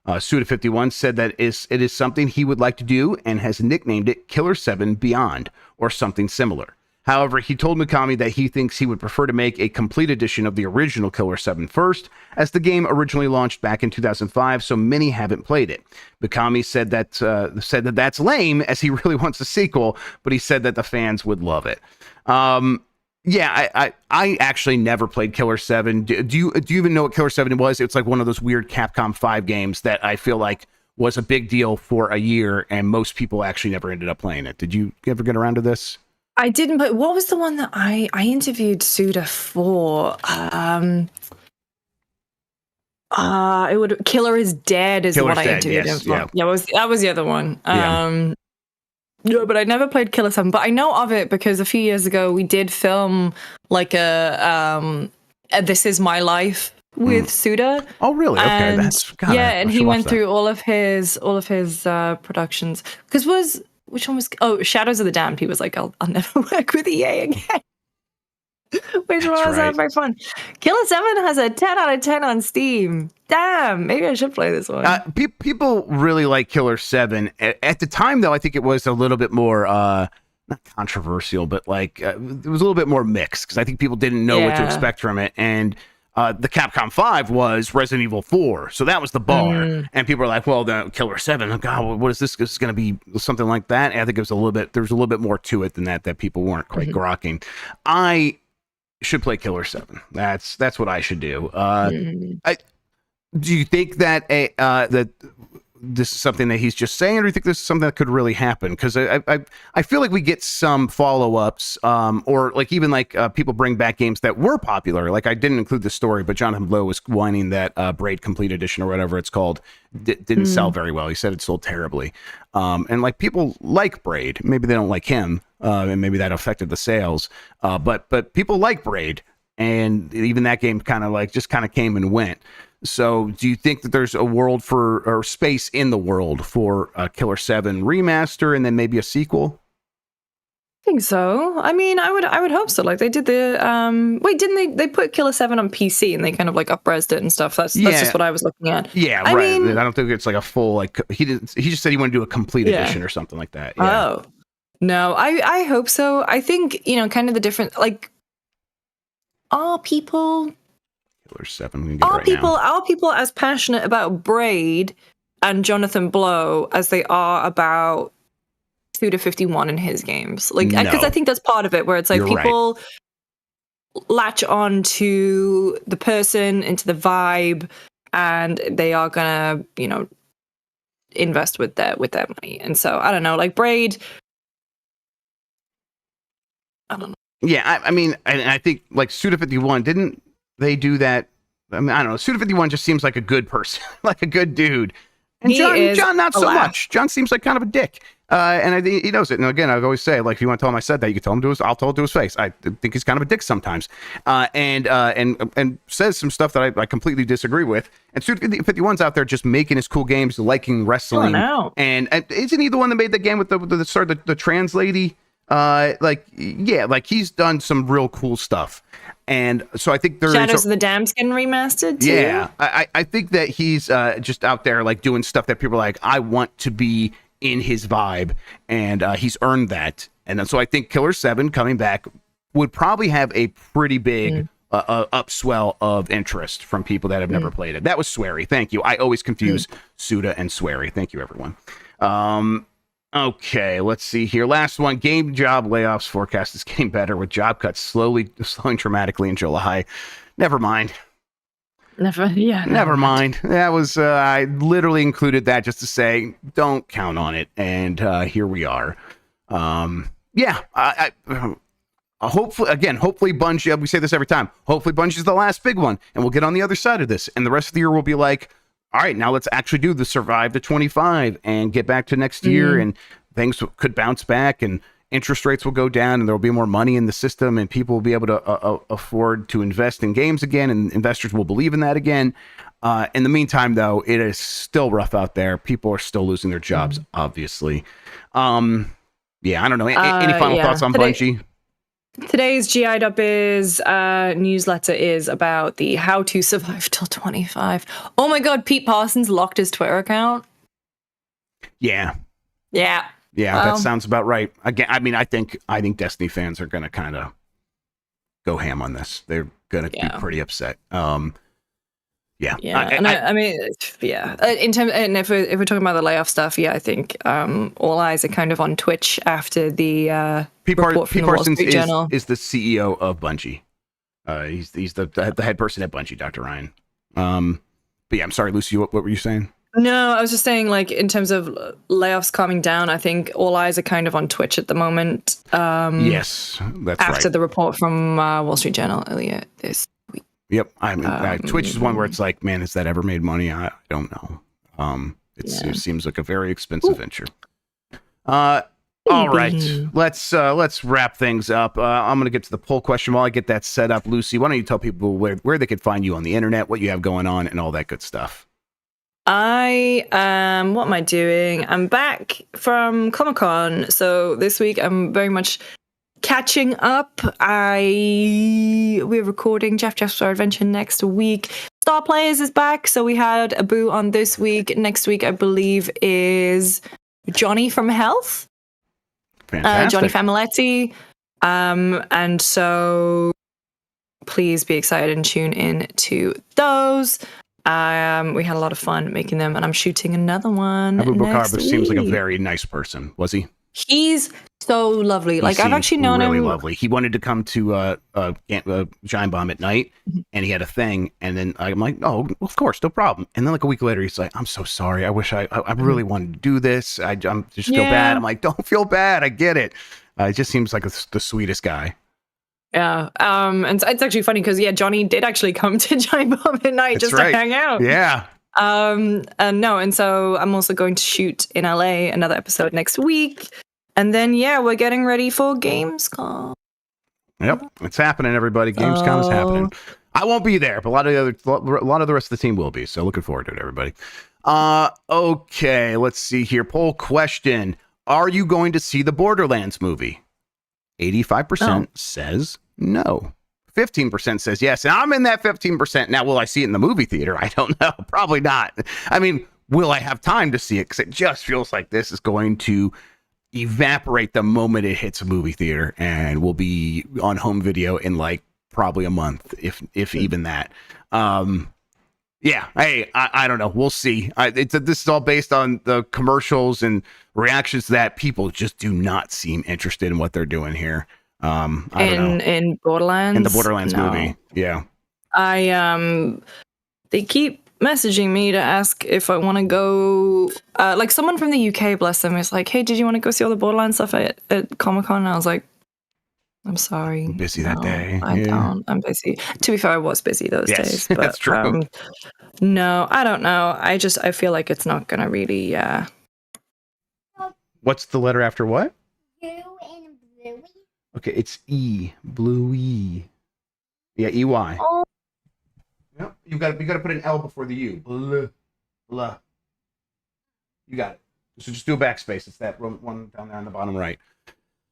Suda51 said that it is something he would like to do and has nicknamed it Killer 7 Beyond, or something similar. However, he told Mikami that he thinks he would prefer to make a complete edition of the original Killer 7 first, as the game originally launched back in 2005, so many haven't played it. Mikami said that that's lame, as he really wants a sequel, but he said that the fans would love it. I actually never played Killer 7. Do you even know what Killer 7 was? It's like one of those weird Capcom 5 games that I feel like was a big deal for a year, and most people actually never ended up playing it. Did you ever get around to this? I didn't, but what was the one that I interviewed Suda for? Killer is Dead is Killer's what I Dead, interviewed yes, him for. Yeah, that was the other one. No, but I never played Killer 7, but I know of it because a few years ago we did film like a This Is My Life with Suda. Oh, really? Okay, and and he went through all of his productions. Because which one was? Oh, Shadows of the Damned. He was like, I'll never work with EA again. Which one was very fun. Killer 7 has a 10 out of 10 on Steam. Damn, maybe I should play this one. People really like Killer 7. At the time, though, I think it was a little bit more, not controversial, but like it was a little bit more mixed, because I think people didn't know what to expect from it. And the Capcom 5 was Resident Evil 4, so that was the bar. And people were like, well, the Killer 7, oh God, what is this? Is going to be something like that? And I think it was there's a little bit more to it than that people weren't quite grokking. I should play Killer 7. That's what I should do. Do you think that that this is something that he's just saying, or do you think this is something that could really happen? Because I feel like we get some follow-ups, or like even like people bring back games that were popular. Like I didn't include the story, but Jonathan Blow was whining that Braid Complete Edition or whatever it's called didn't sell very well. He said it sold terribly. And like people like Braid, maybe they don't like him, and maybe that affected the sales. But people like Braid, and even that game kind of came and went. So do you think that there's a world or space in the world for a Killer 7 remaster and then maybe a sequel? I think so. I mean, I would hope so. Like they did the didn't they put Killer 7 on PC and they kind of like up-resed it and stuff. That's just what I was looking at. Yeah, I mean, I don't think it's like a full like he just said he wanted to do a complete edition or something like that. Yeah. Oh. No, I hope so. I think, kind of the different like are people Killer 7. Are people as passionate about Braid and Jonathan Blow as they are about Suda51 in his games? Like, because I think that's part of it, where it's like people latch on to the person, into the vibe, and they are gonna, invest with their money. And so I don't know, like Braid. I don't know. Yeah, I mean, and I think like Suda51 didn't they do that? I mean, I don't know. Suda51 just seems like a good person, like a good dude. And John not so much. John seems like kind of a dick. And I think he knows it. And again, I always say, like, if you want to tell him I said that, you can tell him I'll tell it to his face. I think he's kind of a dick sometimes, and says some stuff that I completely disagree with. And Suda51's out there just making his cool games, liking wrestling. And isn't he the one that made the game with the trans lady? He's done some real cool stuff. And so I think Shadows of the Damned getting remastered too. Yeah, I think that he's just out there like doing stuff that people are like, I want to be in his vibe, and he's earned that. And so I think Killer 7 coming back would probably have a pretty big upswell of interest from people that have never played it. That was Swery. Thank you. I always confuse Suda and Swery. Thank you, everyone. Okay, let's see here. Last one. Game job layoffs forecast is getting better with job cuts slowing dramatically in July. Never mind. Never mind. That was I literally included that just to say don't count on it, and here we are. I hopefully Bungie. We say this every time. Hopefully Bungie is the last big one, and we'll get on the other side of this, and the rest of the year will be like, all right, now let's actually do the survive to 25 and get back to next year, and things could bounce back, and interest rates will go down, and there will be more money in the system, and people will be able to afford to invest in games again, and investors will believe in that again. In the meantime, though, it is still rough out there. People are still losing their jobs, obviously. I don't know. Any final thoughts on Bungie? Today's GI Biz newsletter is about the how to survive till 25. Oh my God, Pete Parsons locked his Twitter account. Yeah, that sounds about right. Again, I mean, I think Destiny fans are going to kind of go ham on this. They're going to be pretty upset. In terms, and if we're talking about the layoff stuff, I think all eyes are kind of on Twitch after the report from the Wall Street Journal. Is the CEO of Bungie. He's the head person at Bungie, Dr. Ryan. But yeah, I'm sorry, Lucy. What were you saying? No, I was just saying, like, in terms of layoffs calming down, I think all eyes are kind of on Twitch at the moment. Yes, that's right. After the report from Wall Street Journal earlier this week. Yep. I mean, Twitch is one where it's like, man, has that ever made money? I don't know. It seems like a very expensive venture. All right, let's wrap things up. I'm going to get to the poll question while I get that set up. Lucy, why don't you tell people where they could find you on the internet, what you have going on, and all that good stuff. What am I doing? I'm back from Comic-Con, so this week I'm very much catching up. We're recording Jeff's Star Adventure next week. Star Players is back, so we had a boo on this week. Next week, I believe, is Johnny from Health. Fantastic. Johnny Familetti. And so please be excited and tune in to those. We had a lot of fun making them, and I'm shooting another one. Abu Bakar next seems like a week. very nice person. Was he? He's so lovely. Like, I've actually known really him. Lovely. He wanted to come to Giant Bomb at night, and he had a thing. And then I'm like, oh, of course, no problem. And then like a week later, he's like, I'm so sorry. I wish I really wanted to do this. I'm just feel bad. I'm like, don't feel bad. I get it. It just seems like the sweetest guy. Yeah. And it's actually funny because Johnny did actually come to Giant Bomb at night to hang out. Yeah. And so I'm also going to shoot in LA another episode next week. And then, we're getting ready for Gamescom. Yep, it's happening, everybody. Gamescom is happening. I won't be there, but a lot of the rest of the team will be. So looking forward to it, everybody. Okay, let's see here. Poll question: are you going to see the Borderlands movie? 85% says no. 15% says yes, and I'm in that 15%. Now, will I see it in the movie theater? I don't know. Probably not. I mean, will I have time to see it? Because it just feels like this is going to evaporate the moment it hits a movie theater, and will be on home video in like probably a month, if even that. Hey, I don't know. We'll see. This is all based on the commercials and reactions that people just do not seem interested in what they're doing here. I don't know. In Borderlands? In the Borderlands movie. Yeah. They keep messaging me to ask if I want to go. Like someone from the UK, bless them, is like, hey, did you want to go see all the Borderlands stuff at Comic-Con? And I was like, I'm sorry. I'm busy that day. I don't. I'm busy. To be fair, I was busy those days. But, that's true. No, I don't know. I feel like it's not going to really... What's the letter after what? Blue and bluey. Okay, it's E. Bluey. Yeah, EY. Oh. Yep. You got to put an L before the U. Blah. Blah. You got it. So just do a backspace. It's that one down there on the bottom right.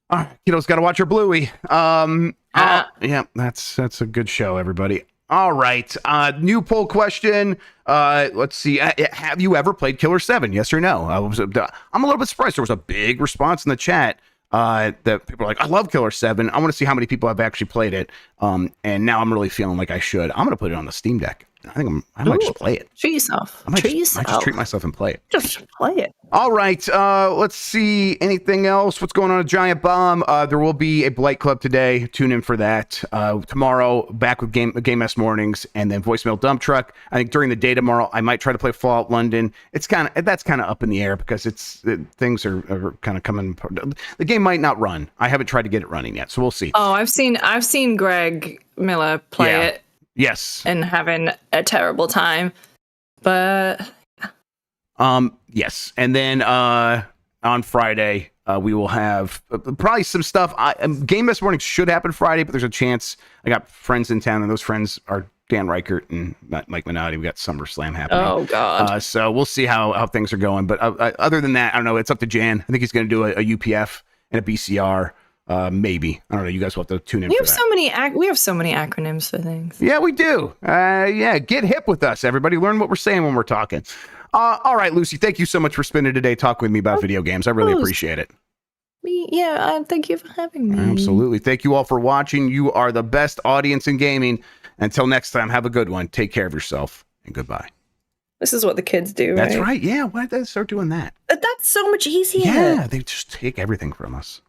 All right, kiddos, got to watch your Bluey. Yeah, that's a good show, everybody. All right, new poll question. Let's see. Have you ever played Killer 7? Yes or no? I'm a little bit surprised. There was a big response in the chat that people are like, I love Killer 7. I want to see how many people have actually played it. And now I'm really feeling like I should. I'm going to put it on the Steam Deck. I think I might just play it. Treat yourself. I might just treat myself and play it. Just play it. All right. Let's see. Anything else? What's going on at Giant Bomb? There will be a Blight Club today. Tune in for that. Tomorrow, back with Game S Mornings, and then Voicemail Dump Truck. I think during the day tomorrow, I might try to play Fallout London. That's kind of up in the air because things are kind of coming. The game might not run. I haven't tried to get it running yet, so we'll see. Oh, I've seen Greg Miller play it. Yes. And having a terrible time. But yes. And then on Friday, we will have probably some stuff. Game Best Mornings should happen Friday, but there's a chance. I got friends in town, and those friends are Dan Reichert and Mike Minotti. We got SummerSlam happening. Oh God. So we'll see how things are going. But other than that, I don't know. It's up to Jan. I think he's going to do a UPF and a BCR. Maybe. I don't know. You guys will have to tune in. We have so many acronyms for things. Yeah, we do. Yeah, get hip with us, everybody. Learn what we're saying when we're talking. All right, Lucy, thank you so much for spending today talking with me about video games. I really appreciate it. Thank you for having me. Absolutely. Thank you all for watching. You are the best audience in gaming. Until next time, have a good one. Take care of yourself, and goodbye. This is what the kids do, right? That's right. Yeah, why did they start doing that? That's so much easier. Yeah, they just take everything from us.